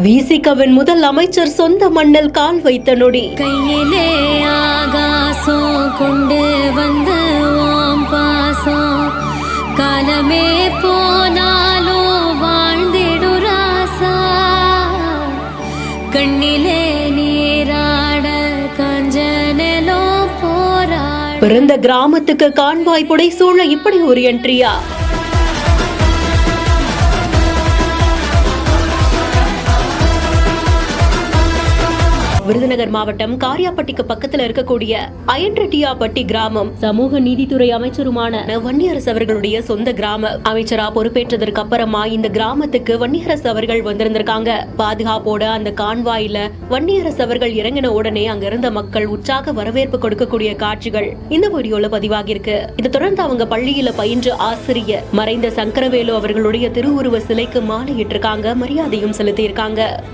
விசிகவின் முதல் அமைச்சர் சொந்த மண்ணில் கால் வைத்த நொடி. கையிலே ஆகாசம் கொண்டு வந்து ஓம் பாசம் காலமே போனாலும் வாழ்ந்திடு ராசா கண்ணிலே நீராட கஞ்சனலோ போராட. பிறந்த கிராமத்துக்கு கான்வாய் புடை சூழ இப்படி ஒரு என்ட்ரியா? விருதுநகர் மாவட்டம் காரியாப்பட்டிக்கு பக்கத்துல இருக்கக்கூடிய அயன்ரெட்டியாப்பட்டி கிராமம் சமூக நீதித்துறை அமைச்சருமான வன்னியரசு அவர்களுடைய சொந்த கிராமம். அமைச்சரா பொறுப்பேற்றதற்கு அப்புறமா இந்த கிராமத்துக்கு வன்னியரசு அவர்கள் வந்திருந்திருக்காங்க. பாதுகாப்போட அந்த கான்வாயில வன்னியரசு அவர்கள் இறங்கின உடனே அங்க இருந்த மக்கள் உற்சாக வரவேற்பு கொடுக்கக்கூடிய காட்சிகள் இந்த வீடியோல பதிவாகி இருக்கு. இதை தொடர்ந்து அவங்க பள்ளியில பயின்ற ஆசிரியர் மறைந்த சங்கரவேலு அவர்களுடைய திருவுருவ சிலைக்கு மாலையிட்டிருக்காங்க, மரியாதையும் செலுத்தி இருக்காங்க.